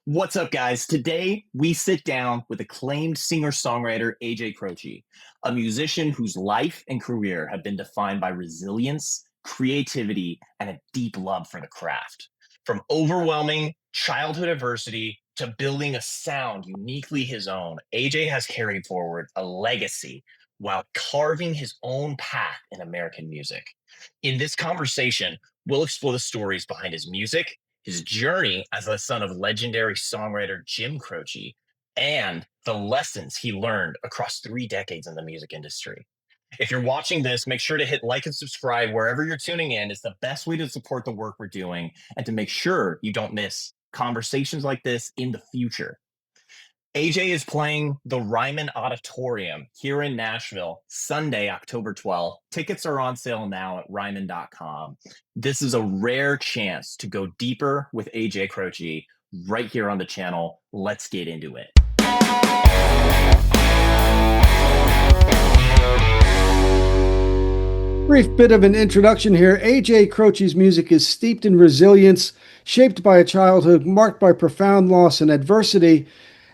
What's up, guys? Today, we sit down with acclaimed singer-songwriter AJ Croce, a musician whose life and career have been defined by resilience, creativity, and a deep love for the craft. From overwhelming childhood adversity to building a sound uniquely his own, AJ has carried forward a legacy while carving his own path in American music. In this conversation, we'll explore the stories behind his music, his journey as the son of legendary songwriter Jim Croce, and the lessons he learned across 3 decades in the music industry. If you're watching this, make sure to hit like and subscribe wherever you're tuning in. It's the best way to support the work we're doing and to make sure you don't miss conversations like this in the future. AJ is playing the Ryman Auditorium here in Nashville Sunday, October 12th. Tickets are on sale now at ryman.com. This is a rare chance to go deeper with AJ Croce right here on the channel. Let's get into it. Brief bit of an introduction here. AJ Croce's music is steeped in resilience, shaped by a childhood marked by profound loss and adversity.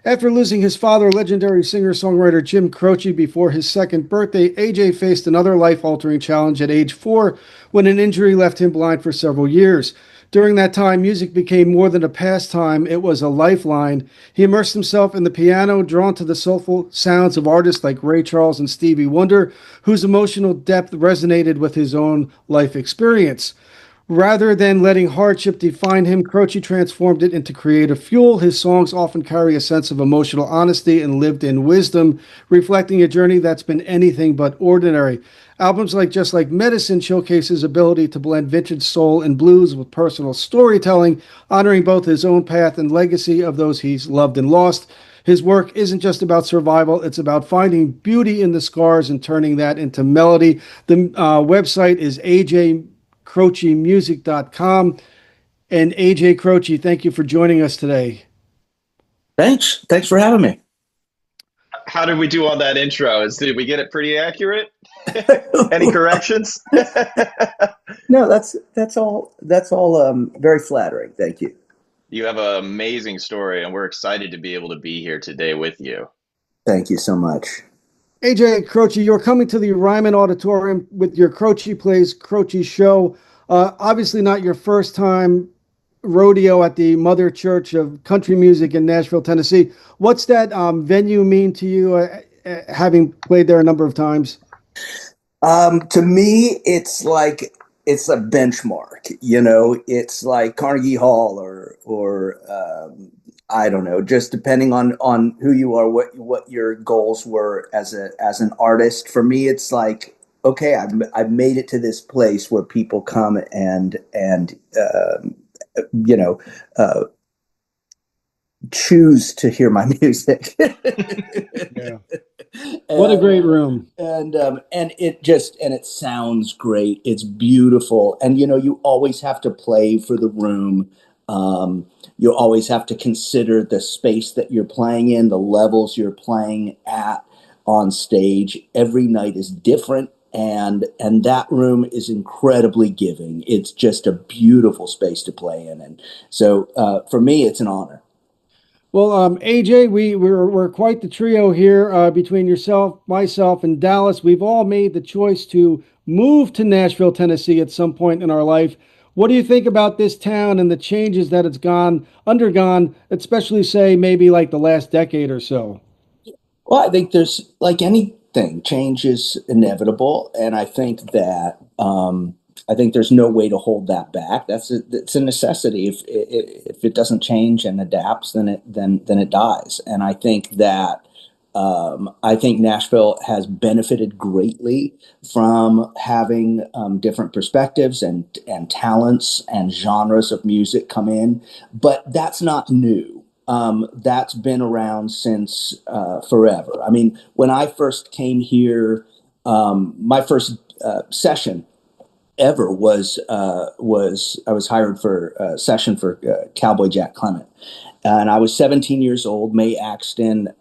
After losing his father, legendary singer-songwriter Jim Croce, before his second birthday, AJ faced another life-altering challenge at age 4 when an injury left him blind for several years. During that time, music became more than a pastime, it was a lifeline. He immersed himself in the piano, drawn to the soulful sounds of artists like Ray Charles and Stevie Wonder, whose emotional depth resonated with his own life experience. Rather than letting hardship define him, Croce transformed it into creative fuel. His songs often carry a sense of emotional honesty and lived-in wisdom, reflecting a journey that's been anything but ordinary. Albums like Just Like Medicine showcase his ability to blend vintage soul and blues with personal storytelling, honoring both his own path and legacy of those he's loved and lost. His work isn't just about survival, it's about finding beauty in the scars and turning that into melody. The website is ajcrocemusic.com. And AJ Croce, thank you for joining us today. Thanks for having me. How did we do on that intro? Did we get it pretty accurate? Any corrections? No, that's all very flattering. Thank you. You have an amazing story, and we're excited to be able to be here today with you. Thank you so much. AJ Croce, you're coming to the Ryman Auditorium with your Croce Plays Croce show. Obviously not your first time rodeo at the Mother Church of Country Music in Nashville, Tennessee. What's that venue mean to you, having played there a number of times? To me, it's like it's a benchmark. You know, it's like Carnegie Hall or I don't know, just depending on who you are, what your goals were as an artist. For me, it's like, okay, I've made it to this place where people come and choose to hear my music. Yeah. What a great room. And it sounds great. It's beautiful. And, you always have to play for the room. You always have to consider the space that you're playing in, the levels you're playing at on stage. Every night is different. And that room is incredibly giving. It's just a beautiful space to play in. And so for me, it's an honor. Well, AJ, we're quite the trio here between yourself, myself, and Dallas. We've all made the choice to move to Nashville, Tennessee at some point in our life. What do you think about this town and the changes that it's undergone, especially, say, maybe like the last decade or so? Well, I think there's, like anything, change is inevitable, and I think that there's no way to hold that back. It's a necessity. If it doesn't change and adapts, then it dies. And I think that Nashville has benefited greatly from having different perspectives and talents and genres of music come in, but that's not new. That's been around since forever. I mean, when I first came here, my first session ever was I was hired for a session for Cowboy Jack Clement, and I was 17 years old. Mae Axton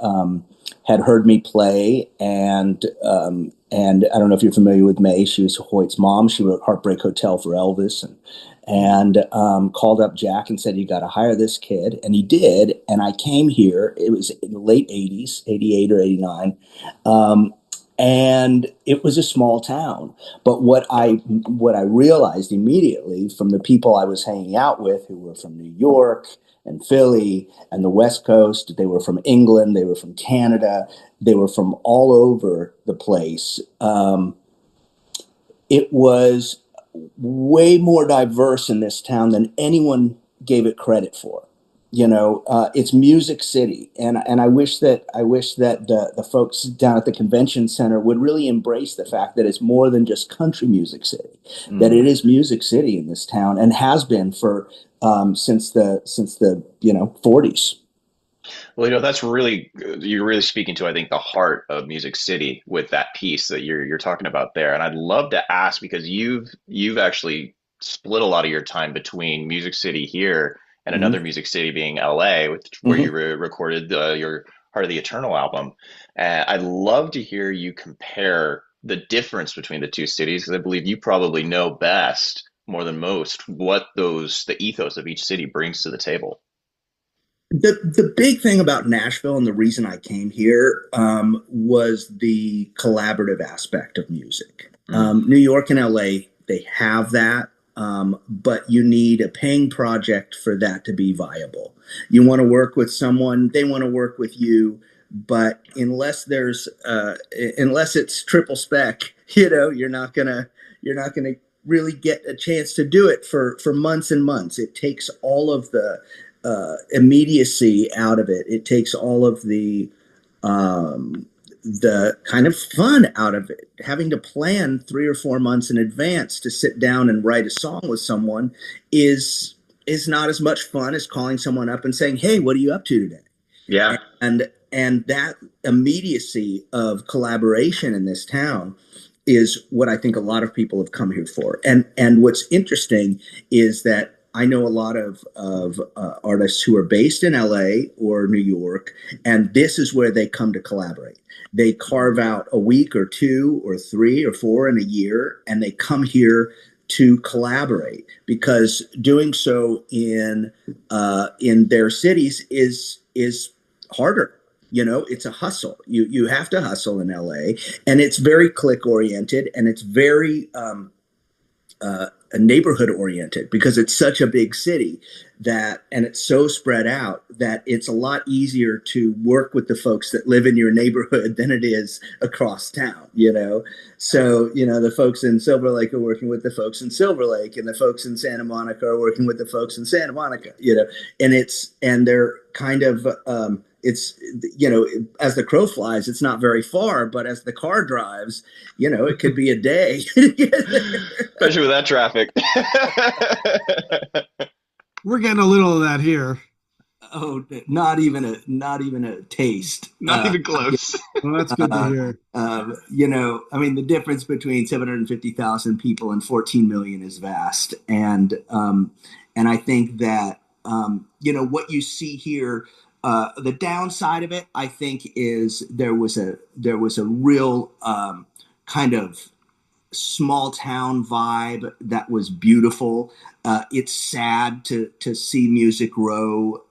had heard me play, and I don't know if you're familiar with Mae. She was Hoyt's mom. She wrote Heartbreak Hotel for Elvis, and called up Jack and said, "You got to hire this kid," and he did. And I came here. It was in the late '80s, '88 or '89. And it was a small town. But what I realized immediately from the people I was hanging out with, who were from New York and Philly and the West Coast, they were from England, they were from Canada, they were from all over the place. It was way more diverse in this town than anyone gave it credit for. It's Music City, and I wish that the folks down at the convention center would really embrace the fact that it's more than just country music city, that it is Music City in this town, and has been for since the 40s. Well, that's really, you're really speaking to, I think, the heart of Music City with that piece that you're talking about there. And I'd love to ask, because you've actually split a lot of your time between Music City here and Mm-hmm. another Music City being LA, where Mm-hmm. you recorded your Heart of the Eternal album. And I'd love to hear you compare the difference between the two cities, because I believe you probably know best, more than most, what the ethos of each city brings to the table. The big thing about Nashville, and the reason I came here, was the collaborative aspect of music. New York and LA, they have that, but you need a paying project for that to be viable. You want to work with someone, they want to work with you, but unless it's triple spec, you're not gonna really get a chance to do it for months and months. It takes all of the immediacy out of it. It takes all of the kind of fun out of it. Having to plan 3 or 4 months in advance to sit down and write a song with someone is not as much fun as calling someone up and saying, "Hey, what are you up to today?" Yeah. And that immediacy of collaboration in this town is what I think a lot of people have come here for. And what's interesting is that I know a lot of artists who are based in LA or New York, and this is where they come to collaborate. They carve out a week or 2 or 3 or 4 in a year, and they come here to collaborate, because doing so in their cities is harder. It's a hustle. You have to hustle in LA, and it's very click oriented, and it's very neighborhood oriented, because it's such a big city and it's so spread out that it's a lot easier to work with the folks that live in your neighborhood than it is across town. So the folks in Silver Lake are working with the folks in Silver Lake, and the folks in Santa Monica are working with the folks in Santa Monica. And they're kind of it's as the crow flies, it's not very far, but as the car drives, it could be a day. Especially with that traffic. We're getting a little of that here. Oh, not even a taste. Not even close. Well, that's good to hear. The difference between 750,000 people and 14 million is vast, and I think that what you see here. The downside of it, I think, is there was a real kind of small town vibe that was beautiful. It's sad to see Music Row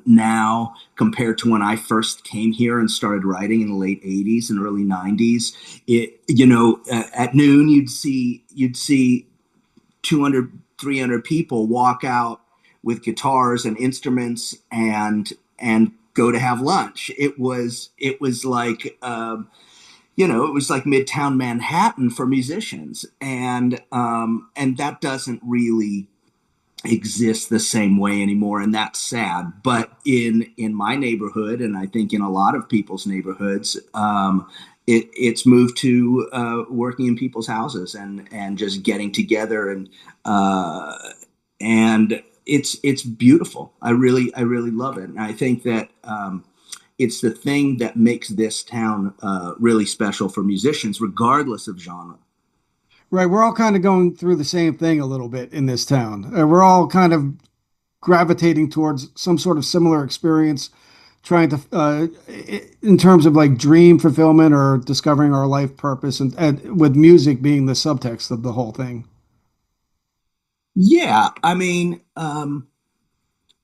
now compared to when I first came here and started writing in the late '80s and early '90s. At noon you'd see 200, 300 people walk out with guitars and instruments and go to have lunch. It was like it was like Midtown Manhattan for musicians, and that doesn't really exist the same way anymore, and that's sad. But in my neighborhood, and I think in a lot of people's neighborhoods, it's moved to working in people's houses and just getting together, and it's beautiful. I really love it, and I think that it's the thing that makes this town really special for musicians, regardless of genre. Right, we're all kind of going through the same thing a little bit in this town. We're all kind of gravitating towards some sort of similar experience, trying to, in terms of like dream fulfillment or discovering our life purpose, and with music being the subtext of the whole thing. Yeah, I mean,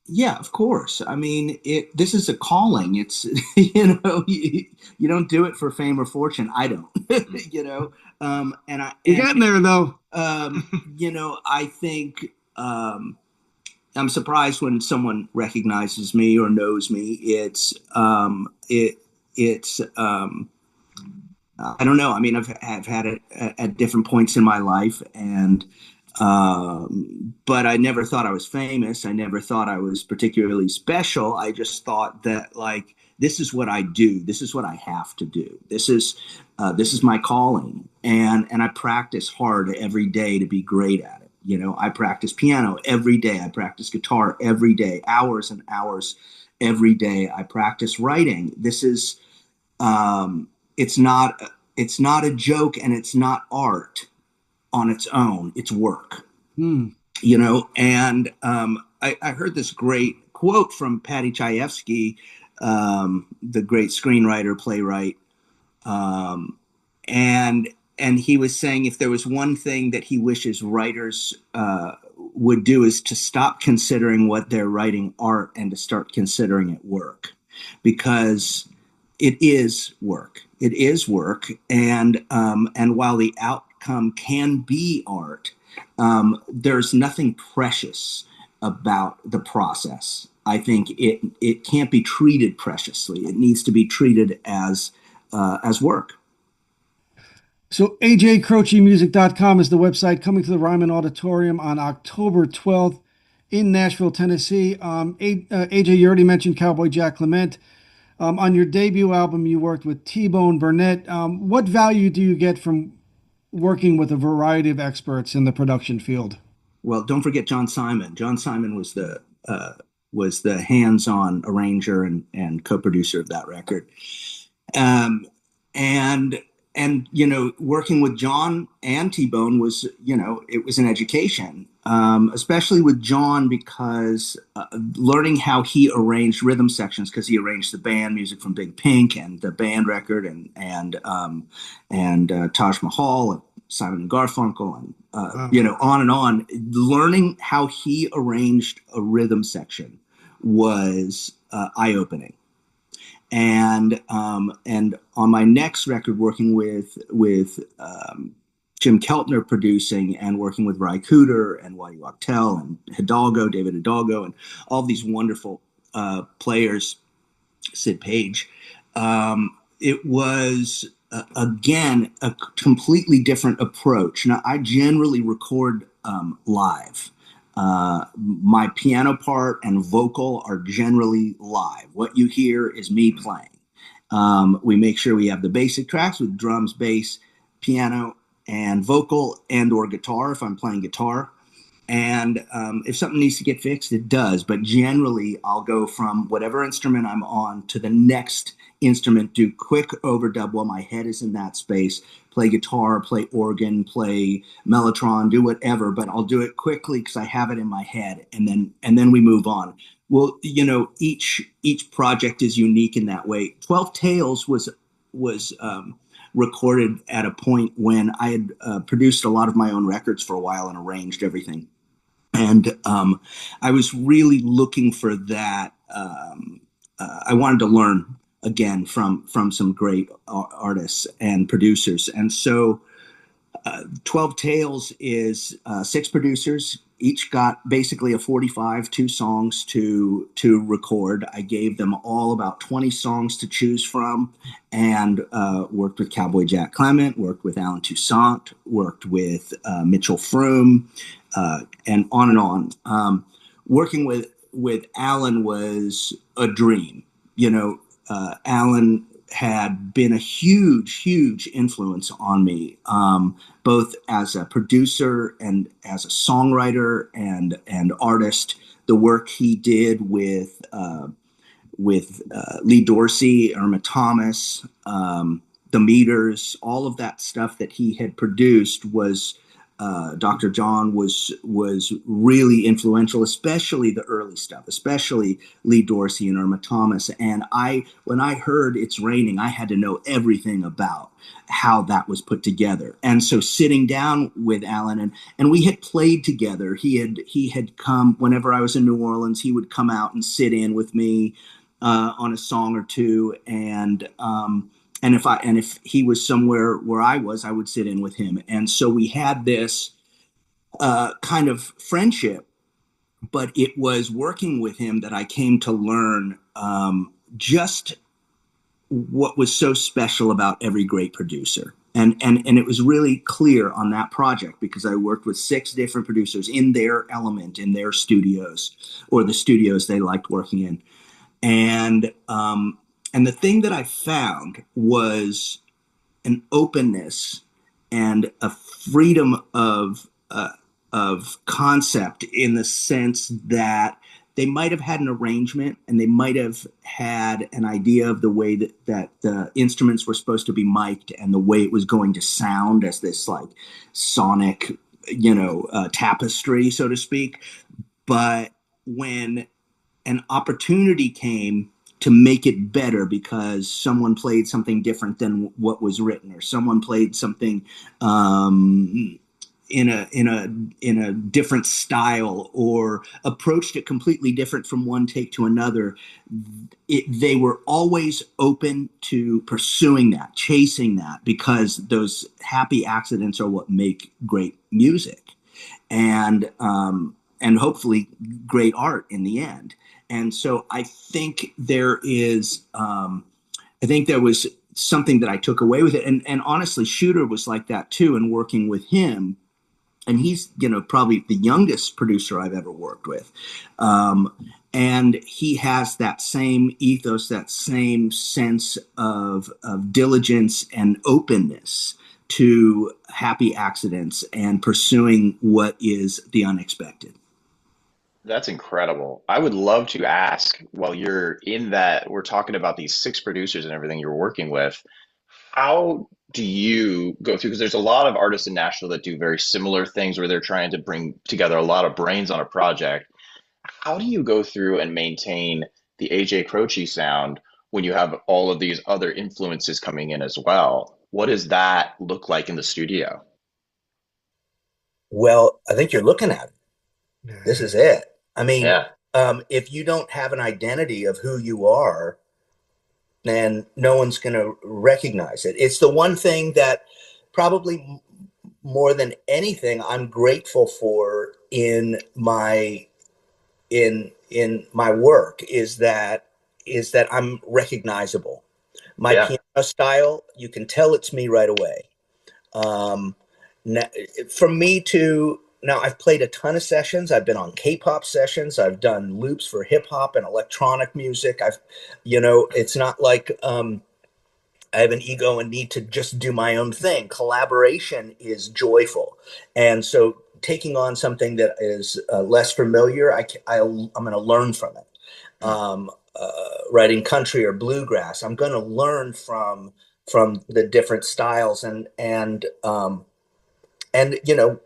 yeah, of course. I mean, this is a calling. It's you don't do it for fame or fortune. I don't, you know. And I You're and getting there though. I think I'm surprised when someone recognizes me or knows me. It's I don't know. I mean, I've had it at different points in my life, and but I never thought I was famous. I never thought I was particularly special. I just thought that like this is what I do. This is what I have to do. This is my calling, and I practice hard every day to be great at it. You know, I practice piano every day. I practice guitar every day, hours and hours every day. I practice writing. This is it's not it's not a joke and it's not art on its own. It's work, Hmm. you know. And I heard this great quote from Patty Chayefsky, the great screenwriter playwright, um, and and he was saying if there was one thing that he wishes writers would do is to stop considering what they're writing art and to start considering it work, because it is work. It is work, and while the outcome can be art, there's nothing precious about the process. I think it can't be treated preciously. It needs to be treated as work. So ajcrocemusic.com is the website, coming to the Ryman Auditorium on October 12th in Nashville, Tennessee. AJ, you already mentioned Cowboy Jack Clement. On your debut album, you worked with T-Bone Burnett. What value do you get from working with a variety of experts in the production field? Well, don't forget John Simon. John Simon was the hands-on arranger and co-producer of that record. Um, and you know, working with John and T Bone was, you know, it was an education, especially with John, because learning how he arranged rhythm sections, because he arranged the band music from Big Pink and the band record and Taj Mahal and Simon and Garfunkel and Wow. you know, on and on. Learning how he arranged a rhythm section was eye-opening. And on my next record, working with Jim Keltner producing and working with Ry Cooder and Waddy Wachtel and Hidalgo, David Hidalgo, and all these wonderful players, Sid Page. It was again a completely different approach. Now I generally record live. My piano part and vocal are generally live. What you hear is me playing. We make sure we have the basic tracks with drums, bass, piano, and vocal and or guitar if I'm playing guitar. And if something needs to get fixed, it does. But generally, I'll go from whatever instrument I'm on to the next instrument, do quick overdub while my head is in that space, play guitar, play organ, play mellotron, do whatever. But I'll do it quickly because I have it in my head, and then we move on. Well, you know, each project is unique in that way. 12 Tales was recorded at a point when I had produced a lot of my own records for a while and arranged everything, and I was really looking for that. I wanted to learn again from some great artists and producers, and so 12 Tales is six producers. Each got basically a 45, two songs to record. I gave them all about 20 songs to choose from, and worked with Cowboy Jack Clement, worked with Alan Toussaint, worked with Mitchell Froome, and on and on. Working with Alan was a dream. You know, Alan had been a huge influence on me, both as a producer and as a songwriter and artist. The work he did with Lee Dorsey, Irma Thomas, the Meters, all of that stuff that he had produced was Dr. John was really influential, especially the early stuff, especially Lee Dorsey and Irma Thomas. And when I heard It's Raining, I had to know everything about how that was put together. And so sitting down with Alan, and we had played together. He had come whenever I was in New Orleans. He would come out and sit in with me on a song or two, and if he was somewhere where I was, I would sit in with him. And so we had this kind of friendship, but it was working with him that I came to learn just what was so special about every great producer. And it was really clear on that project because I worked with 6 different producers in their element, in their studios, or the studios they liked working in. And the thing that I found was an openness and a freedom of concept, in the sense that they might have had an arrangement and they might have had an idea of the way that the instruments were supposed to be mic'd and the way it was going to sound as this like sonic, tapestry, so to speak. But when an opportunity came to make it better because someone played something different than what was written, or someone played something in a different style, or approached it completely different from one take to another, they were always open to pursuing that, chasing that, because those happy accidents are what make great music, and hopefully great art in the end. And so I think there was something that I took away with it. And honestly, Shooter was like that too, and working with him. And he's, probably the youngest producer I've ever worked with. And he has that same ethos, that same sense of diligence and openness to happy accidents and pursuing what is the unexpected. That's incredible. I would love to ask, while you're in that, we're talking about these 6 producers and everything you're working with, how do you go through? Because there's a lot of artists in Nashville that do very similar things where they're trying to bring together a lot of brains on a project. How do you go through and maintain the AJ Croce sound when you have all of these other influences coming in as well? What does that look like in the studio? Well, I think you're looking at it. This is it. I mean, Yeah. if you don't have an identity of who you are, then no one's going to recognize it. It's the one thing that probably more than anything I'm grateful for in my work is that I'm recognizable. My Yeah. piano style, you can tell it's me right away. For me to Now, I've played a ton of sessions. I've been on K-pop sessions. I've done loops for hip hop and electronic music. It's not like I have an ego and need to just do my own thing. Collaboration is joyful, and so taking on something that is less familiar, I'm going to learn from it. Writing country or bluegrass, I'm going to learn from the different styles, and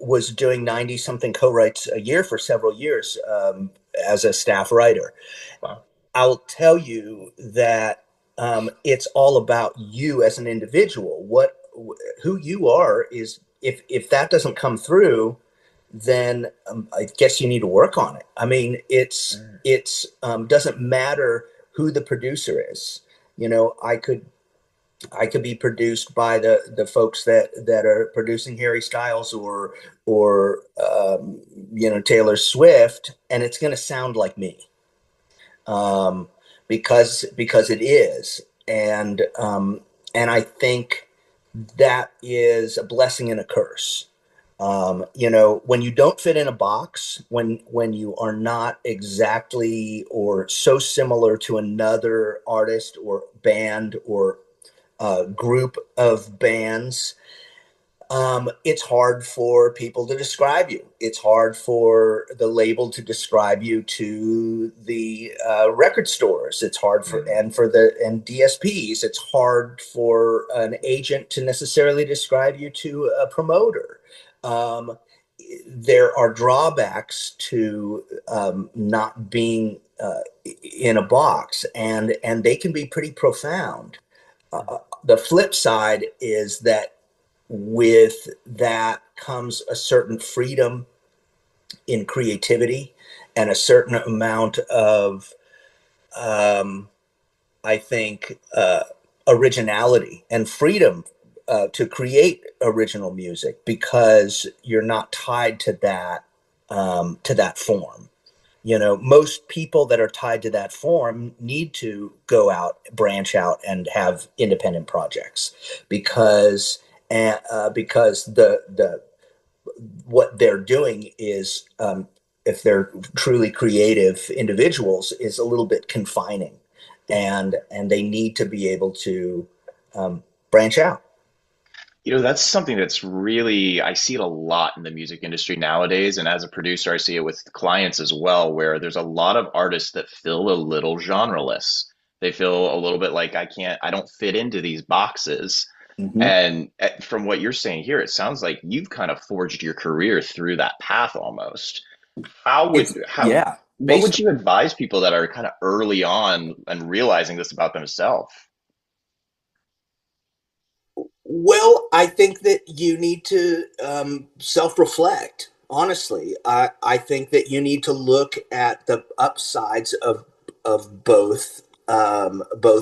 was doing 90 something co-writes a year for several years as a staff writer. Wow. I'll tell you that it's all about you as an individual. Who you are is, if that doesn't come through, then I guess you need to work on it. I mean, it's doesn't matter who the producer is. I could be produced by the folks that are producing Harry Styles or Taylor Swift, and it's going to sound like me, because it is, and I think that is a blessing and a curse. When you don't fit in a box, when you are not exactly or so similar to another artist or band or group of bands, it's hard for people to describe you. It's hard for the label to describe you to the record stores. It's hard for DSPs. It's hard for an agent to necessarily describe you to a promoter. Um, there are drawbacks to not being in a box, and they can be pretty profound. The flip side is that with that comes a certain freedom in creativity and a certain amount of, um, I think, originality and freedom to create original music because you're not tied to that form. You know, most people that are tied to that form need to go out, branch out, and have independent projects because because the what they're doing is, if they're truly creative individuals, is a little bit confining, and they need to be able to branch out. That's something that's really, I see it a lot in the music industry nowadays. And as a producer, I see it with clients as well, where there's a lot of artists that feel a little genreless. They feel a little bit like I don't fit into these boxes. Hmm. And from what you're saying here, it sounds like you've kind of forged your career through that path almost. It's yeah, What would based. you advise people that are kind of early on and realizing this about themselves? Well, I think that you need to self-reflect. Honestly, I think that you need to look at the upsides of both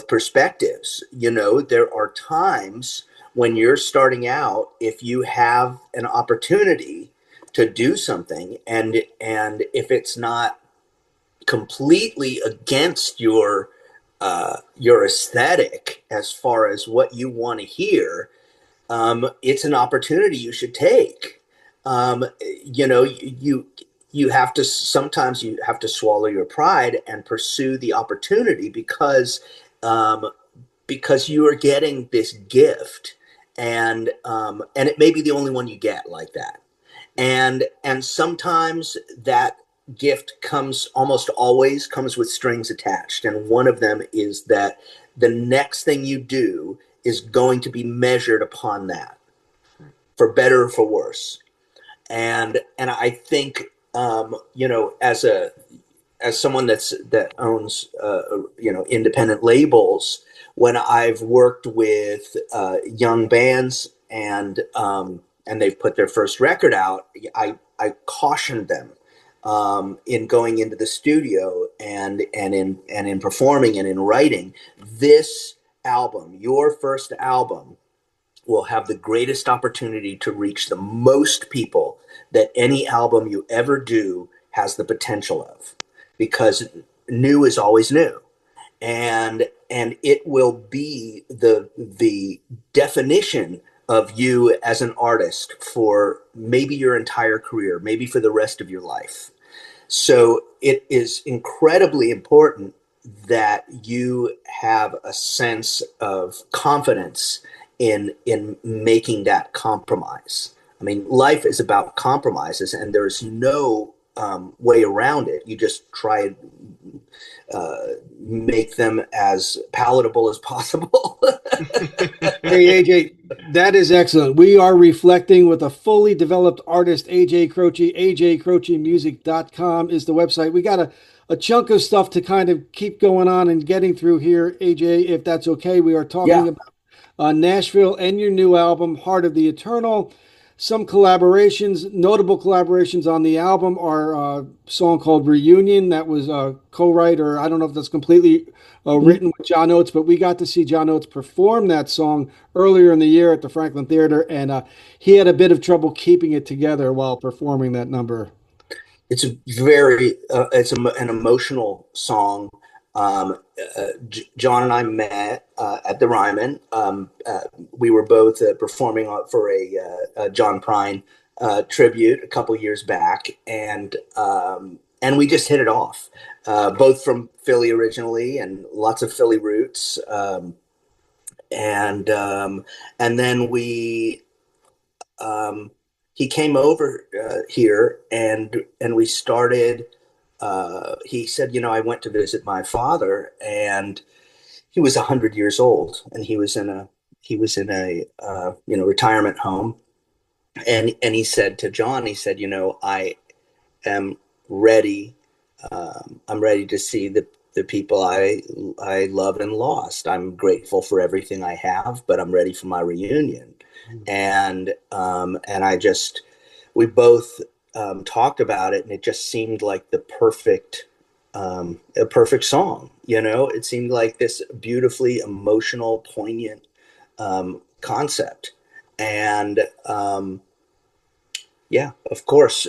perspectives. You know, there are times when you're starting out, if you have an opportunity to do something, and if it's not completely against your aesthetic as far as what you want to hear, it's an opportunity you should take. You know, you have to, sometimes you have to swallow your pride and pursue the opportunity um, because you are getting this gift, and it may be the only one you get like that, and sometimes that gift comes, almost always comes with strings attached, and one of them is that the next thing you do is going to be measured upon that, for better or for worse. And I think, you know, as someone that owns independent labels, when I've worked with young bands, and they've put their first record out, I cautioned them in going into the studio, and in performing and in writing this album. Your first album will have the greatest opportunity to reach the most people that any album you ever do has the potential of, because new is always new, and it will be the definition of you as an artist for maybe your entire career, maybe for the rest of your life. So it is incredibly important that you have a sense of confidence in making that compromise. I mean, life is about compromises, and there's no way around it. You just try and make them as palatable as possible. Hey, AJ, that is excellent. We are reflecting with a fully developed artist, AJ Croce. AJCrocemusic.com is the website. We got a chunk of stuff to kind of keep going on and getting through here, AJ, if that's okay. We are talking Yeah. about Nashville and your new album, Heart of the Eternal. Some collaborations, notable collaborations on the album are a song called Reunion that was co-writer. I don't know if that's completely written with John Oates, but we got to see John Oates perform that song earlier in the year at the Franklin Theater, and he had a bit of trouble keeping it together while performing that number. It's a very an emotional song. John and I met at the Ryman. We were both performing for a John Prine tribute a couple years back, and we just hit it off. Both from Philly originally, and lots of Philly roots. And then um, he came over here, and we started. He said, I went to visit my father, and he was 100 years old, and he was in a retirement home, And he said to John, he said, I am ready. I'm ready to see the people I love and lost. I'm grateful for everything I have, but I'm ready for my reunion. And I just, we both talked about it, and it just seemed like a perfect song. It seemed like this beautifully emotional, poignant concept. And yeah, of course.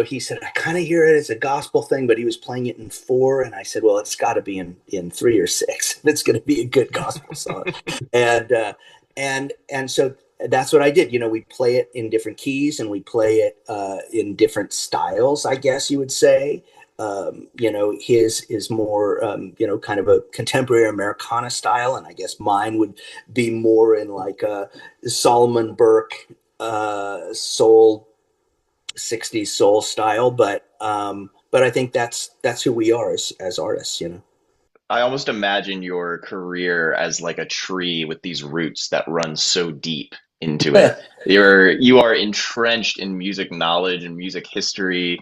He said, I kind of hear it as a gospel thing, but he was playing it in 4. And I said, well, it's got to be in 3 or 6 if it's going to be a good gospel song. And so that's what I did. We play it in different keys, and we play it in different styles, I guess you would say. His is more, kind of a contemporary Americana style. And I guess mine would be more in like a Solomon Burke soul, 60s soul style. But I think that's who we are as artists. I almost imagine your career as like a tree with these roots that run so deep into it. You are entrenched in music knowledge and music history,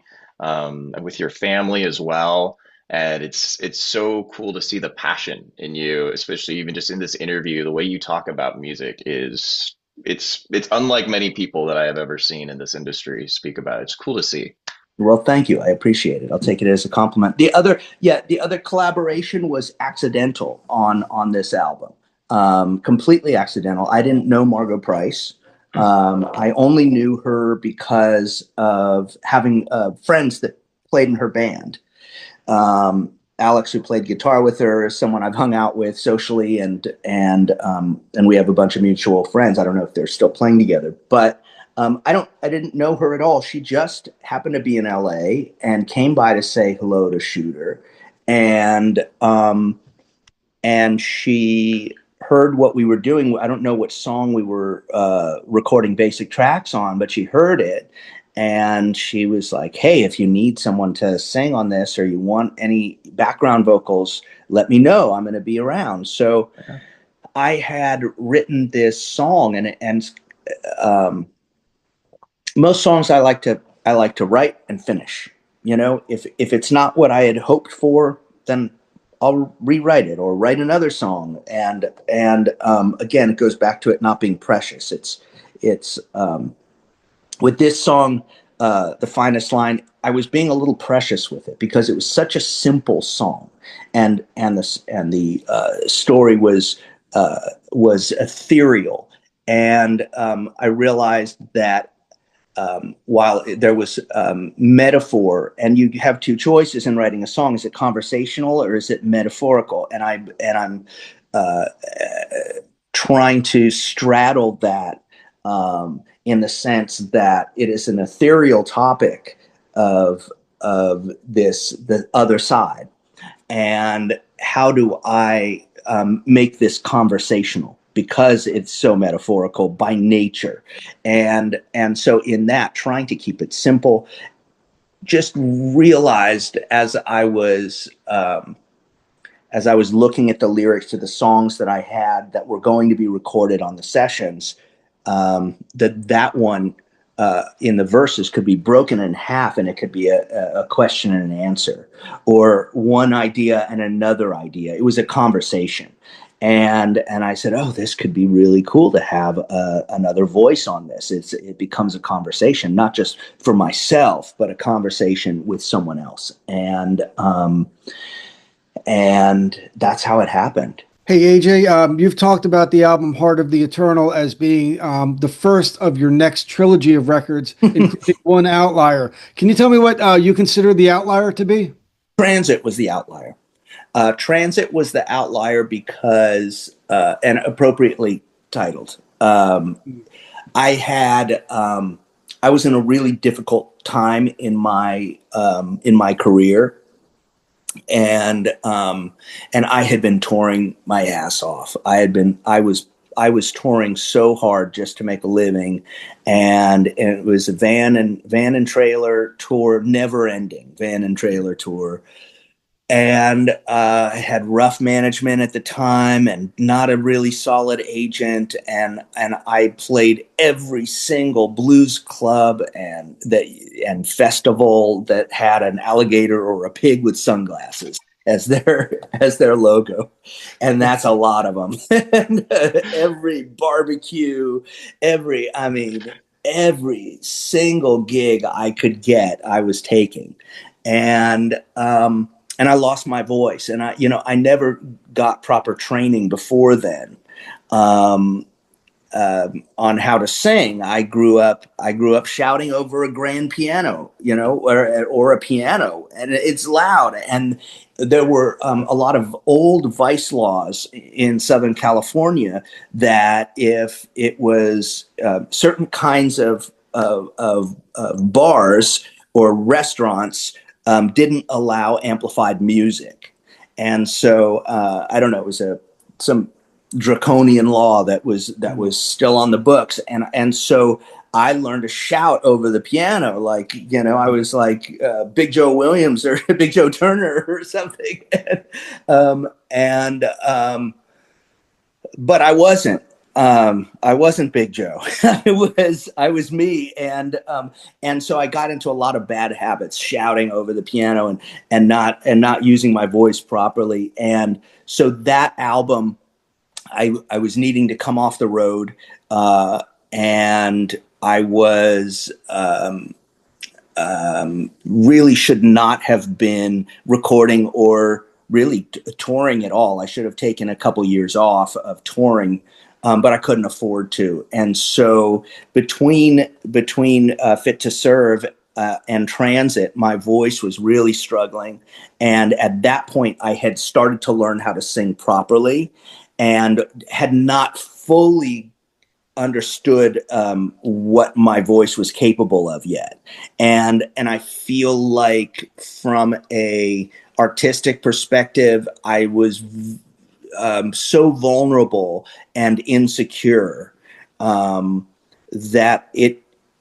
with your family as well. And it's so cool to see the passion in you, especially even just in this interview. The way you talk about music is it's unlike many people that I have ever seen in this industry speak about it. It's cool to see. Well, thank you. I appreciate it. I'll take it as a compliment. The other collaboration was accidental on this album. Completely accidental. I didn't know Margot Price. I only knew her because of having friends that played in her band. Alex, who played guitar with her, is someone I've hung out with socially, and we have a bunch of mutual friends. I don't know if they're still playing together, but I didn't know her at all. She just happened to be in LA and came by to say hello to Shooter, and she heard what we were doing. I don't know what song we were recording basic tracks on, but she heard it. And she was like, hey, if you need someone to sing on this, or you want any background vocals, let me know. I'm going to be around. So I had written this song, and most songs I like to write and finish. If it's not what I had hoped for, then I'll rewrite it or write another song. And again, it goes back to it not being precious. It's with this song, The Finest Line, I was being a little precious with it because it was such a simple song, and the story was ethereal, and I realized that while there was metaphor, and you have two choices in writing a song: is it conversational or is it metaphorical? And I'm trying to straddle that. In the sense that it is an ethereal topic of the other side, and how do I make this conversational, because it's so metaphorical by nature, and so in that, trying to keep it simple, just realized as I was looking at the lyrics to the songs that I had that were going to be recorded on the sessions, that one in the verses could be broken in half, and it could be a question and an answer, or one idea and another idea. It was a conversation. And I said, oh, this could be really cool to have another voice on this. It becomes a conversation, not just for myself, but a conversation with someone else. And that's how it happened. Hey, AJ, you've talked about the album Heart of the Eternal as being the first of your next trilogy of records, including one outlier. Can you tell me what you consider the outlier to be? Transit was the outlier. Transit was the outlier because, and appropriately titled, I was in a really difficult time in my career. And I had been touring my ass off. I was touring so hard just to make a living, and it was a van and trailer tour, never ending van and trailer tour. and I had rough management at the time and not a really solid agent, and I played every single blues club and festival that had an alligator or a pig with sunglasses as their logo, and that's a lot of them. And, every barbecue, every single gig I could get, I was taking, and and I lost my voice, and I never got proper training before then um, on how to sing. I grew up shouting over a grand piano, or a piano, and it's loud. And there were a lot of old vice laws in Southern California that if it was certain kinds of bars or restaurants didn't allow amplified music. And so I don't know, it was some draconian law that was still on the books, and so I learned to shout over the piano, like, I was like Big Joe Williams or Big Joe Turner or something. And But I wasn't Big Joe. I was me, and so I got into a lot of bad habits, shouting over the piano and not using my voice properly. And so that album, I was needing to come off the road, and I was really should not have been recording or really touring at all. I should have taken a couple years off of touring, but I couldn't afford to. And so between Fit to Serve and Transit, my voice was really struggling. And at that point, I had started to learn how to sing properly and had not fully understood what my voice was capable of yet. And I feel like from a artistic perspective, I was so vulnerable and insecure that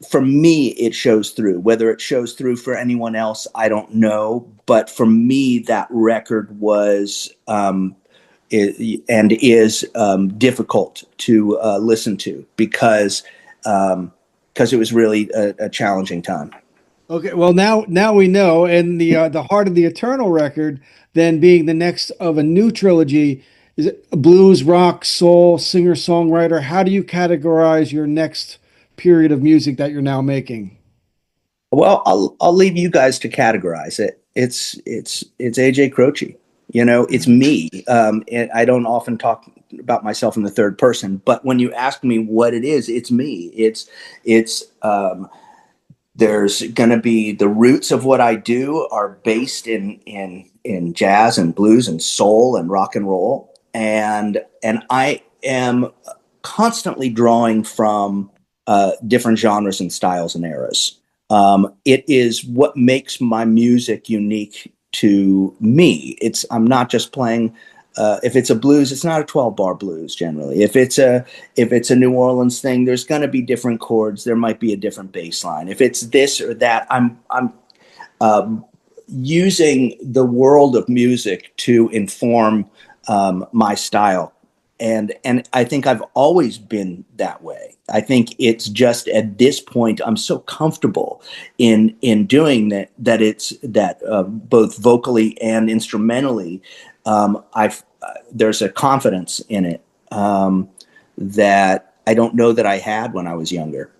for me, it shows through. Whether it shows through for anyone else, I don't know. But for me, that record was and is difficult to listen to because it was really a challenging time. Okay, well now we know, and the Heart of the Eternal record then being the next of a new trilogy. Is it blues, rock, soul, singer songwriter? How do you categorize your next period of music that you're now making? Well, I'll leave you guys to categorize it. It's AJ Croce. It's me. And I don't often talk about myself in the third person, but when you ask me what it is, it's me. It's there's going to be the roots of what I do are based in jazz and blues and soul and rock and roll, and I am constantly drawing from different genres and styles and eras. It is what makes my music unique to me. I'm not just playing. If it's a blues, it's not a 12-bar blues generally. If it's a New Orleans thing, there's going to be different chords. There might be a different bass line. If it's this or that, I'm using the world of music to inform my style. And I think I've always been that way. I think it's just at this point I'm so comfortable in doing that both vocally and instrumentally. I've There's a confidence in it that I don't know that I had when I was younger.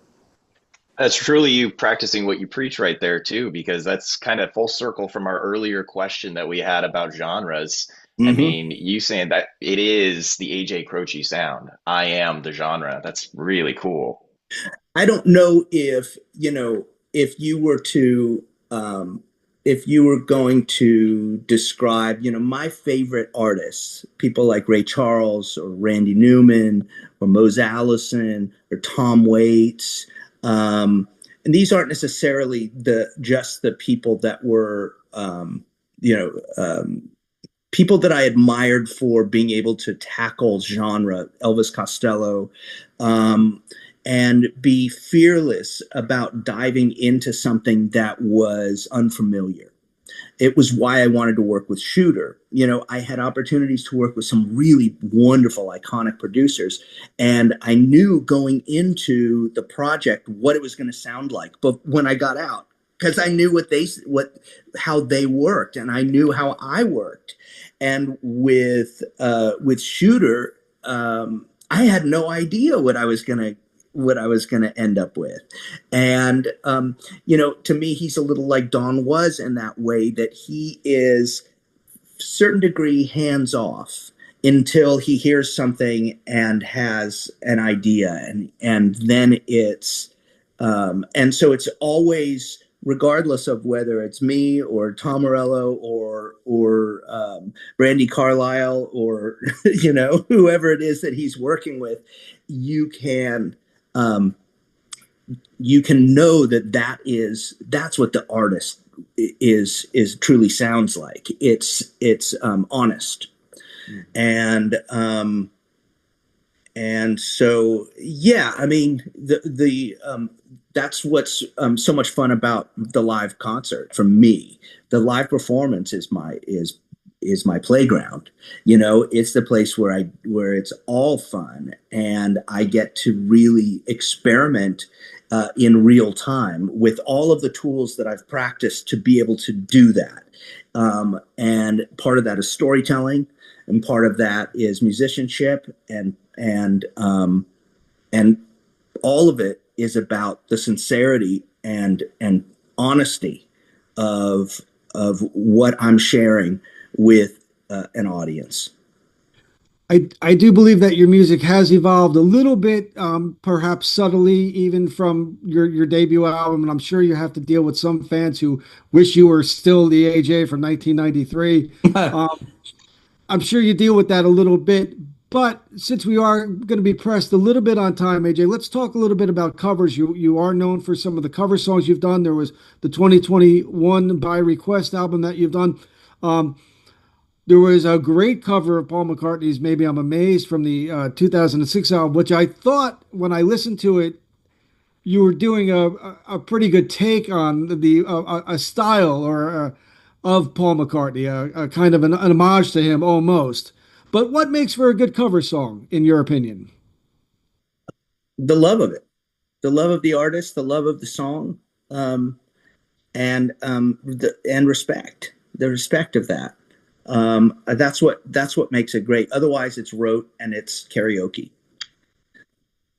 That's truly you practicing what you preach right there too, because that's kind of full circle from our earlier question that we had about genres. I Hmm. mean, you saying that it is the AJ Croce sound. I am the genre. That's really cool. I don't know if you were to if you were going to describe, my favorite artists, people like Ray Charles or Randy Newman or Mose Allison or Tom Waits. And these aren't necessarily just the people that were, you know, people that I admired for being able to tackle genre, Elvis Costello, um, and be fearless about diving into something that was unfamiliar. It was why I wanted to work with Shooter. You know, I had opportunities to work with some really wonderful, iconic producers, and I knew going into the project what it was going to sound like. But when I got out, because I knew how they worked, and I knew how I worked, and with Shooter, I had no idea what I was gonna end up with, and you know, to me, he's a little like Don was in that way, that he is certain degree hands off until he hears something and has an idea, and then it's and so it's always, regardless of whether it's me or Tom Morello or Brandy Carlisle or you know, whoever it is that he's working with, you can um, you can know that that's what the artist is truly sounds like. It's honest, and and so yeah, I mean the that's what's so much fun about the live concert for me. The live performance is my playground. You know, it's the place where it's all fun, and I get to really experiment in real time with all of the tools that I've practiced to be able to do that. And part of that is storytelling, and part of that is musicianship, and all of it is about the sincerity and honesty of what I'm sharing with an audience. I do believe that your music has evolved a little bit, perhaps subtly, even from your debut album. And I'm sure you have to deal with some fans who wish you were still the AJ from 1993. I'm sure you deal with that a little bit. But since we are going to be pressed a little bit on time, AJ, let's talk a little bit about covers. You are known for some of the cover songs you've done. There was the 2021 By Request album that you've done. There was a great cover of Paul McCartney's Maybe I'm Amazed from the 2006 album, which I thought when I listened to it, you were doing a pretty good take on a style of Paul McCartney, a kind of an homage to him almost. But what makes for a good cover song, in your opinion? The love of it, the love of the artist, the love of the song, and respect, the respect of that. That's what makes it great. Otherwise, it's rote and it's karaoke.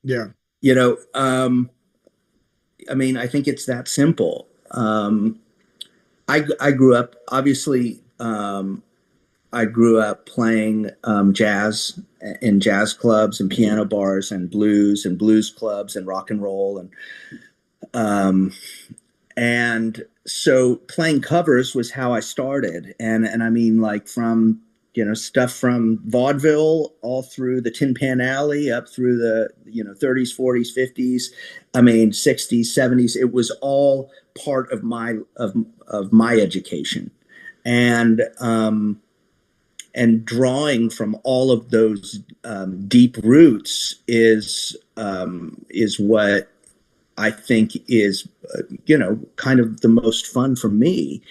Yeah. You know, I mean, I think it's that simple. I grew up, obviously, I grew up playing jazz in jazz clubs and piano bars and blues clubs and rock and roll, and so playing covers was how I started. And I mean, like, from, you know, stuff from vaudeville all through the Tin Pan Alley up through the, you know, 30s, 40s, 50s, I mean, 60s, 70s. It was all part of my education. And and drawing from all of those deep roots is what I think is, you know, kind of the most fun for me,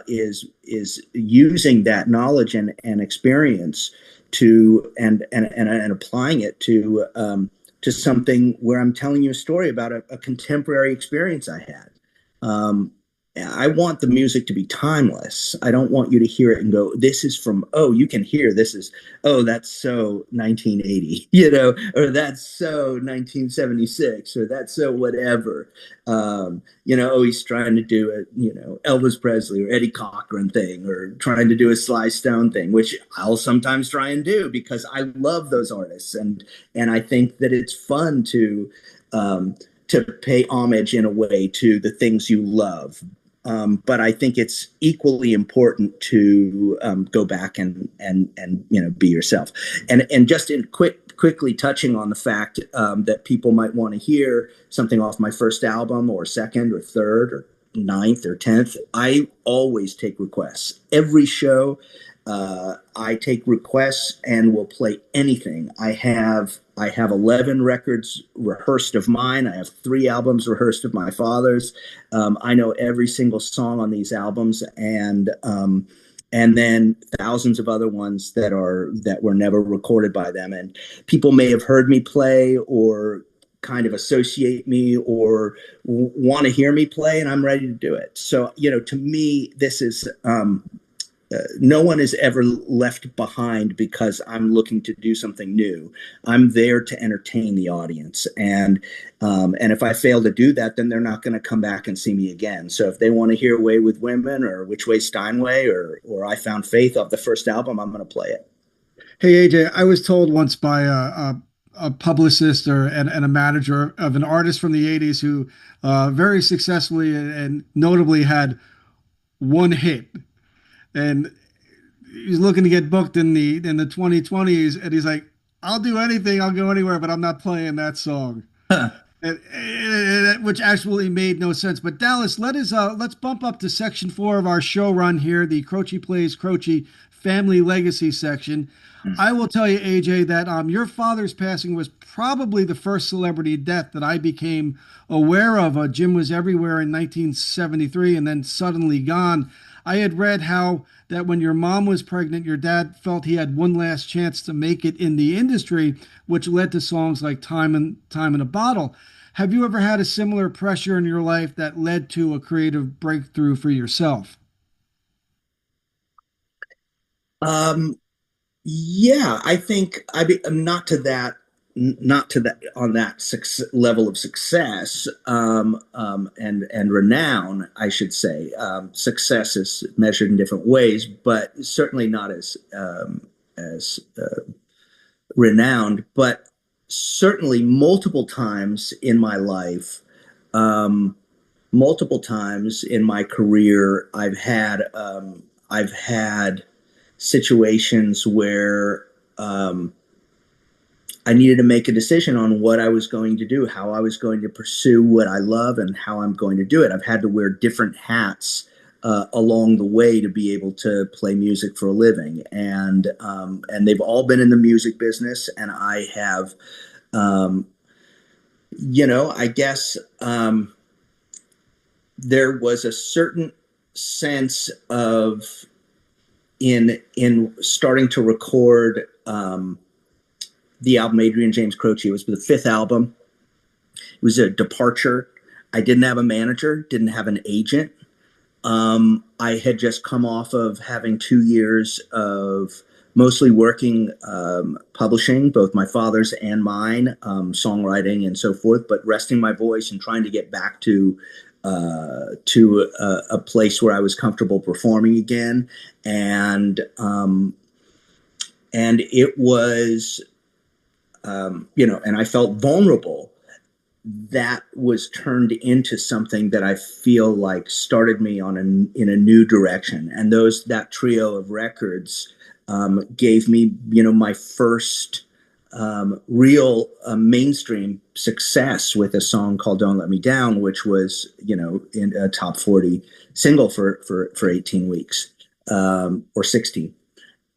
is using that knowledge and experience to and applying it to something where I'm telling you a story about a contemporary experience I had. Um, I want the music to be timeless. I don't want you to hear it and go, this is from, oh, you can hear this is, oh, that's so 1980, you know, or that's so 1976, or that's so whatever. You know, oh, he's trying to do a, you know, Elvis Presley or Eddie Cochran thing, or trying to do a Sly Stone thing, which I'll sometimes try and do because I love those artists. And I think that it's fun to pay homage in a way to the things you love. But I think it's equally important to go back and you know, be yourself. And just in quickly touching on the fact that people might want to hear something off my first album or second or third or ninth or 10th, I always take requests. Every show, I take requests and will play anything. I have 11 records rehearsed of mine. I have 3 albums rehearsed of my father's. I know every single song on these albums, and then thousands of other ones that were never recorded by them. And people may have heard me play or kind of associate me or want to hear me play, and I'm ready to do it. So, to me, this is no one is ever left behind because I'm looking to do something new. I'm there to entertain the audience, and if I fail to do that, then they're not going to come back and see me again. So if they want to hear "Way with Women" or "Which Way Steinway" or "I Found Faith" off the first album, I'm going to play it. Hey AJ, I was told once by a publicist and a manager of an artist from the '80s who very successfully and notably had one hit, and he's looking to get booked in the 2020s, and he's like, "I'll do anything, I'll go anywhere, but I'm not playing that song." Which actually made no sense. But Dallas, let's bump up to section 4 of our show run here, the Croce Plays Croce Family Legacy section. I will tell you, AJ, that your father's passing was probably the first celebrity death that I became aware of. Jim was everywhere in 1973 and then suddenly gone. I had read how that when your mom was pregnant, your dad felt he had one last chance to make it in the industry, which led to songs like Time in a Bottle. Have you ever had a similar pressure in your life that led to a creative breakthrough for yourself? Yeah, I think not to that on that level of success and renown, I should say. Success is measured in different ways, but certainly not as renowned. But certainly, multiple times in my career, I've had situations where I needed to make a decision on what I was going to do, how I was going to pursue what I love, and how I'm going to do it. I've had to wear different hats along the way to be able to play music for a living, and they've all been in the music business. And I have, I guess there was a certain sense of in starting to record the album Adrian James Croce. It was the 5th album. It was a departure. I didn't have a manager, didn't have an agent. I had just come off of having 2 years of mostly working publishing, both my father's and mine, songwriting and so forth, but resting my voice and trying to get back to a place where I was comfortable performing again. And it was, and I felt vulnerable. That was turned into something that I feel like started me in a new direction. And that trio of records gave me, my first real mainstream success with a song called "Don't Let Me Down," which was, in a top 40 single for 18 weeks or 16.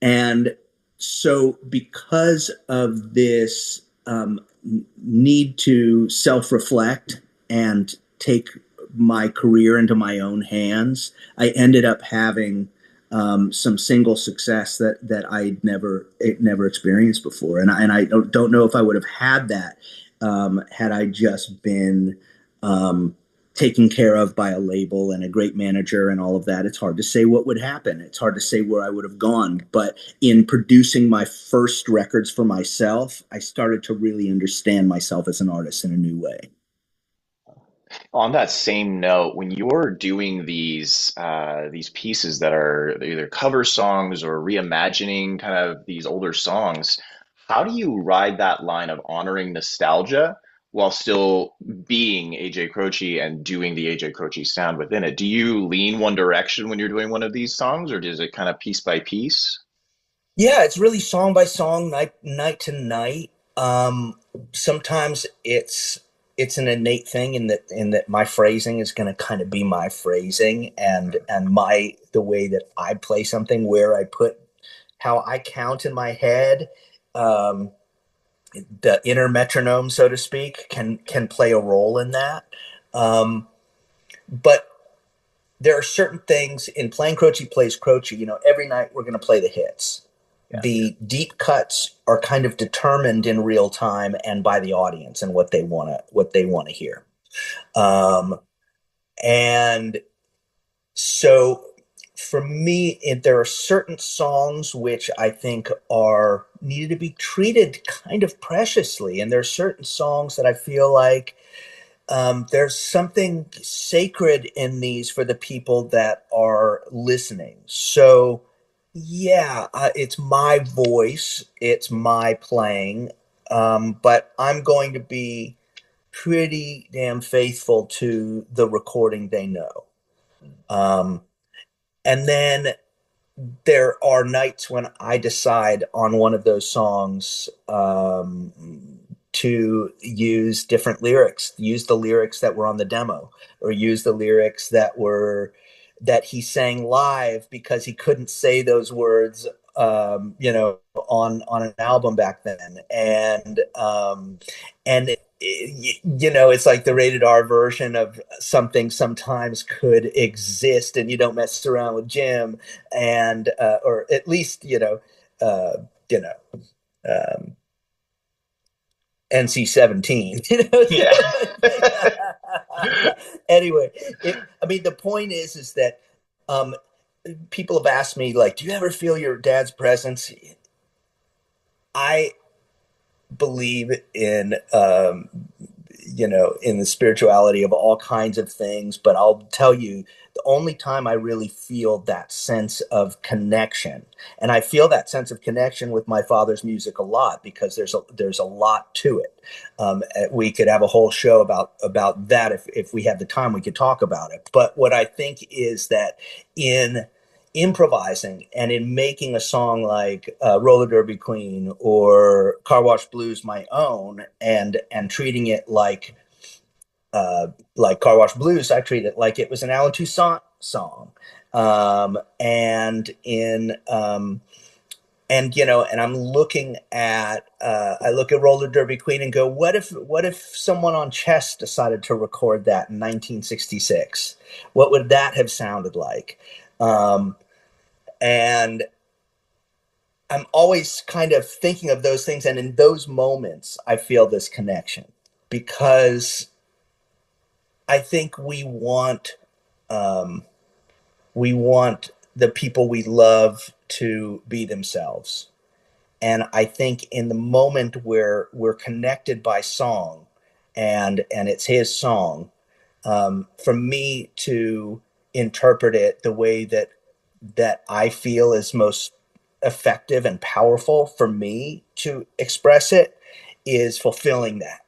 And so because of this need to self-reflect and take my career into my own hands, I ended up having some single success that I'd never experienced before, and I don't know if I would have had that had I just been taken care of by a label and a great manager and all of that. It's hard to say what would happen. It's hard to say where I would have gone. But in producing my first records for myself, I started to really understand myself as an artist in a new way. On that same note, when you're doing these pieces that are either cover songs or reimagining kind of these older songs, how do you ride that line of honoring nostalgia while still being AJ Croce and doing the AJ Croce sound within it? Do you lean one direction when you're doing one of these songs, or is it kind of piece by piece? Yeah, it's really song by song, night to night. Sometimes it's an innate thing in that my phrasing is going to kind of be my phrasing, and the way that I play something, where I put how I count in my head, the inner metronome, so to speak, can play a role in that. But there are certain things in playing Croce Plays Croce. Every night we're going to play the hits. Yeah. The deep cuts are kind of determined in real time and by the audience and what they want to hear. And so for me, there are certain songs which I think are needed to be treated kind of preciously. And there are certain songs that I feel like there's something sacred in these for the people that are listening. So yeah, it's my voice, it's my playing, but I'm going to be pretty damn faithful to the recording they know. And then there are nights when I decide on one of those songs to use different lyrics, use the lyrics that were on the demo, or use the lyrics that he sang live because he couldn't say those words, on an album back then. And it's like the rated R version of something sometimes could exist, and you don't mess around with Jim, and or at least NC-17. Yeah. Anyway, the point is that people have asked me, like, do you ever feel your dad's presence? I believe in in the spirituality of all kinds of things, but I'll tell you, the only time I really feel that sense of connection, and I feel that sense of connection with my father's music a lot, because there's a lot to it. We could have a whole show about that. If we had the time, we could talk about it. But what I think is that in improvising and in making a song like Roller Derby Queen or Car Wash Blues my own, and treating it like Car Wash Blues, I treat it like it was an Alan Toussaint song. And I'm looking at I look at Roller Derby Queen and go, what if someone on chess decided to record that in 1966? What would that have sounded like? And I'm always kind of thinking of those things. And in those moments, I feel this connection, because I think we want the people we love to be themselves. And I think in the moment where we're connected by song, and it's his song, for me to interpret it the way that I feel is most effective and powerful for me to express it, is fulfilling that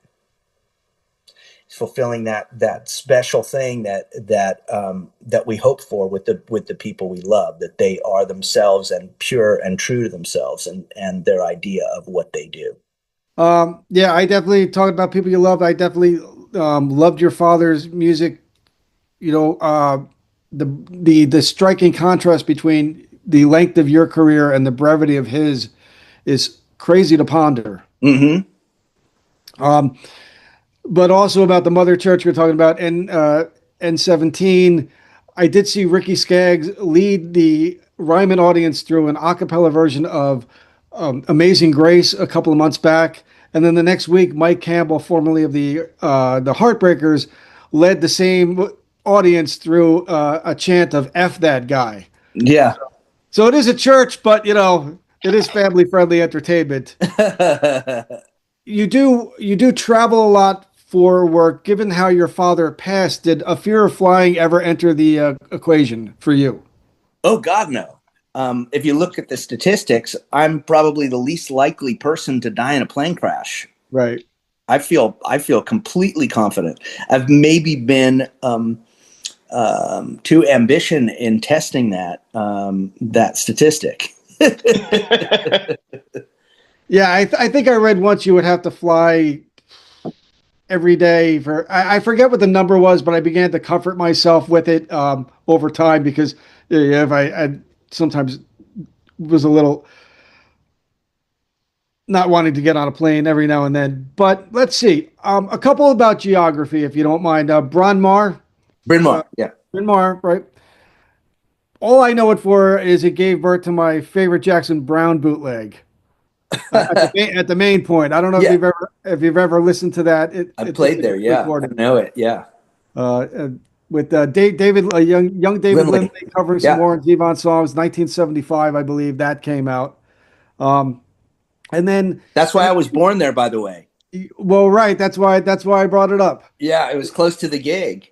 special thing that we hope for with the people we love, that they are themselves and pure and true to themselves and their idea of what they do. Yeah, I definitely talked about people you love. I definitely loved your father's music. The striking contrast between the length of your career and the brevity of his is crazy to ponder. Mm-hmm. But also about the Mother Church we're talking about, and N17. I did see Ricky Skaggs lead the Ryman audience through an a cappella version of Amazing Grace a couple of months back. And then the next week, Mike Campbell, formerly of the Heartbreakers, led the same audience through a chant of F that guy. Yeah. So it is a church, but it is family friendly entertainment. You do travel a lot for work. Given how your father passed, did a fear of flying ever enter the equation for you? Oh God, no. If you look at the statistics, I'm probably the least likely person to die in a plane crash. Right. I feel completely confident. I've maybe been too ambitious in testing that statistic. Yeah, I think I read once you would have to fly every day for, I forget what the number was, but I began to comfort myself with it over time, because if I sometimes was a little not wanting to get on a plane every now and then. But let's see. A couple about geography, if you don't mind. Bryn Mawr, Bryn uh, Mawr, yeah. Bryn Mawr, right? All I know it for is it gave birth to my favorite Jackson Brown bootleg. At the main point. I don't know Yeah, if you've ever listened to that. I It's played there. Yeah, I recording know it. Yeah, uh, uh, with David young David Lindley. Lindley covering some Yeah, Warren Zevon songs. 1975, I believe that came out. Um, and then that's why and I was born there. By the way. well, right. That's why I brought it up. Yeah, it was close to the gig.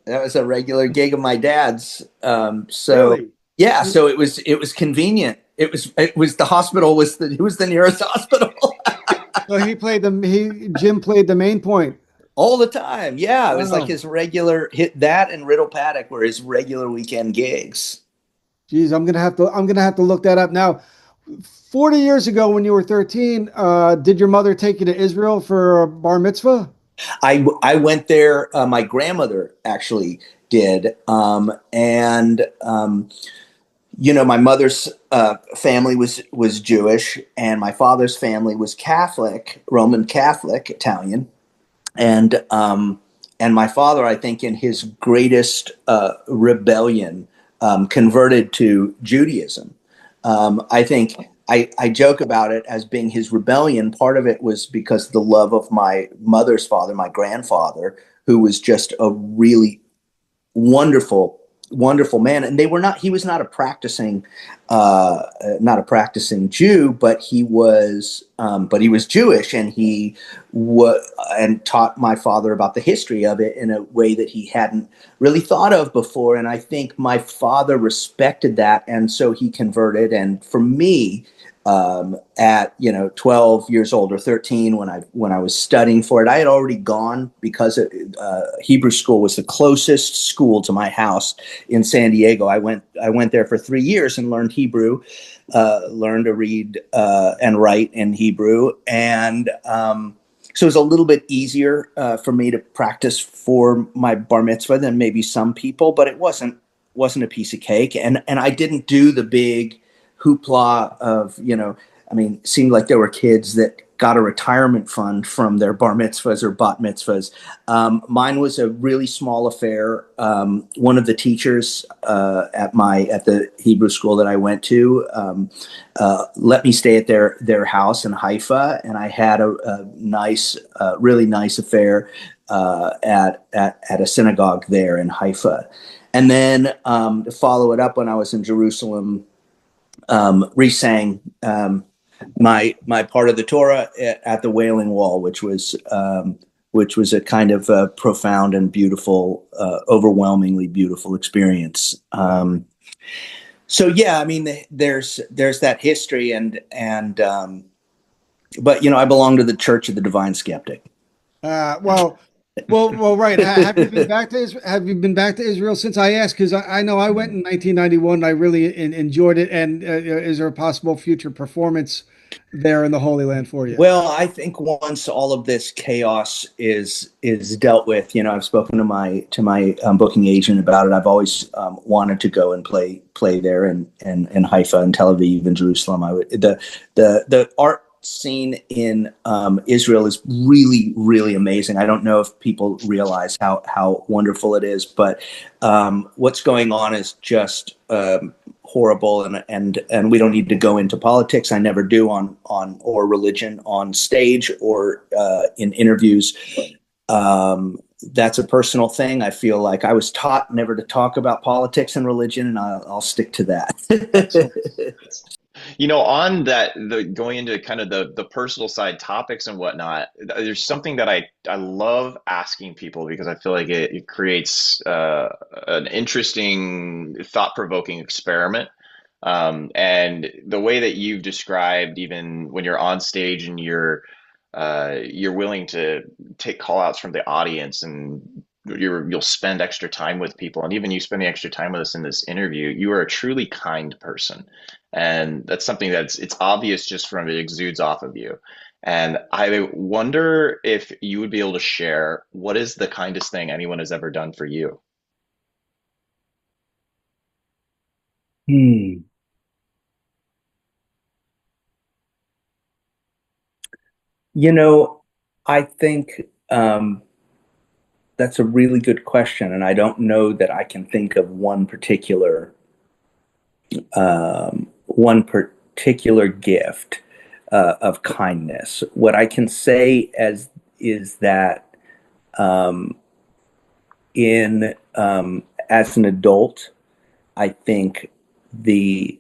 That was a regular gig of my dad's. So Really? yeah, so it was convenient. It was the hospital was the it was the nearest hospital So Jim played the main point. all the time. Yeah, it was like Wow. his regular hit that and Riddle Paddock were his regular weekend gigs. Geez, I'm gonna have to look that up now. 40 years ago, when you were 13, did your mother take you to Israel for a bar mitzvah? I went there. My grandmother actually did, and my mother's family was Jewish, and my father's family was Catholic, Roman Catholic, Italian, and my father, I think, in his greatest rebellion, converted to Judaism. I think I joke about it as being his rebellion. Part of it was because the love of my mother's father, my grandfather, who was just a really wonderful wonderful man, and he was not a practicing Jew, but he was Jewish, and and taught my father about the history of it in a way that he hadn't really thought of before. And I think my father respected that, and so he converted. And for me, at 12 years old or 13, when I was studying for it, I had already gone, because Hebrew school was the closest school to my house in San Diego. I went there for 3 years and learned Hebrew, learned to read and write in Hebrew, and so it was a little bit easier for me to practice for my bar mitzvah than maybe some people, but it wasn't a piece of cake, and I didn't do the big hoopla of, I mean, it seemed like there were kids that got a retirement fund from their bar mitzvahs or bat mitzvahs. Mine was a really small affair. One of the teachers at the Hebrew school that I went to let me stay at their house in Haifa, and I had a nice, really nice affair at a synagogue there in Haifa. And then to follow it up, when I was in Jerusalem, re-sang my part of the Torah at the Wailing Wall, which was a kind of profound and beautiful, overwhelmingly beautiful experience. So yeah, I mean, there's that history, but I belong to the Church of the Divine Skeptic. Well, right. Have you been back to Israel? Have you been back to Israel since I asked? Because I know I went in 1991. And I really enjoyed it. And is there a possible future performance there in the Holy Land for you? Well, I think once all of this chaos is dealt with, I've spoken to my booking agent about it. I've always wanted to go and play there in Haifa and Tel Aviv and Jerusalem. The art scene in Israel is really, really amazing. I don't know if people realize how wonderful it is, but what's going on is just horrible, and we don't need to go into politics. I never do on or religion on stage or in interviews. That's a personal thing. I feel like I was taught never to talk about politics and religion, and I'll stick to that. On the going into kind of the personal side topics and whatnot, there's something that I love asking people, because I feel like it creates an interesting, thought-provoking experiment. And the way that you've described, even when you're on stage and you're willing to take call outs from the audience, and you'll spend extra time with people, and even you spending extra time with us in this interview, you are a truly kind person. And that's something it's obvious just from it exudes off of you. And I wonder if you would be able to share what is the kindest thing anyone has ever done for you. Hmm. You know, I think that's a really good question, and I don't know that I can think of one particular gift of kindness. What I can say as is that um, in as an adult, I think the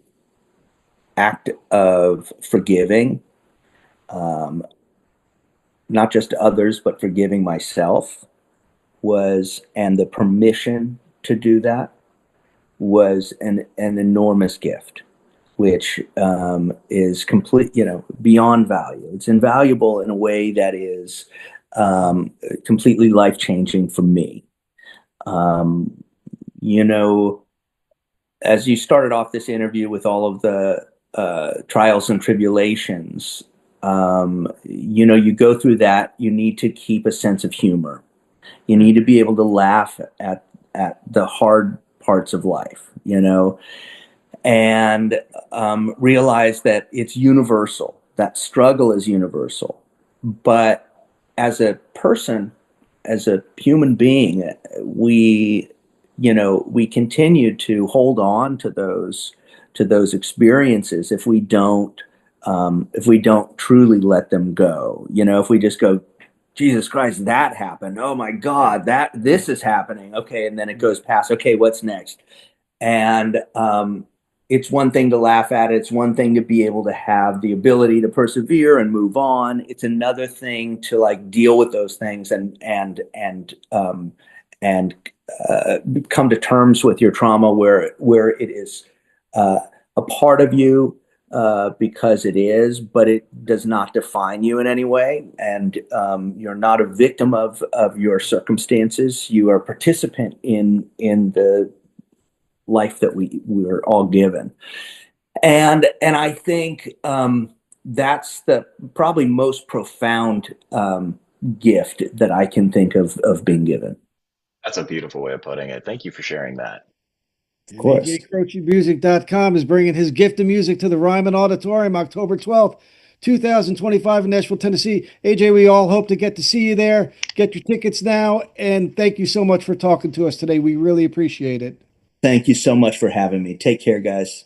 act of forgiving, um, not just others, but forgiving myself, and the permission to do that was an enormous gift, which is complete, beyond value. It's invaluable in a way that is completely life changing for me. Um, you know, as you started off this interview with all of the trials and tribulations, you go through that. You need to keep a sense of humor. You need to be able to laugh at the hard parts of life, and realize that it's universal. That struggle is universal. But as a person, as a human being, we continue to hold on to those experiences if we don't truly let them go. If we just go, Jesus Christ, that happened. Oh my God, this is happening. Okay, and then it goes past. Okay, what's next? And it's one thing to laugh at it. It's one thing to be able to have the ability to persevere and move on. It's another thing to like deal with those things and come to terms with your trauma where it is a part of you because it is, but it does not define you in any way. And you're not a victim of your circumstances. You are a participant in the life that we're all given. And I think that's the probably most profound gift that I can think of being given. That's a beautiful way of putting it. Thank you for sharing that. Of And course. AJCrocemusic.com is bringing his gift of music to the Ryman Auditorium October 12th, 2025 in Nashville, Tennessee. AJ, we all hope to get to see you there. Get your tickets now. And thank you so much for talking to us today. We really appreciate it. Thank you so much for having me. Take care, guys.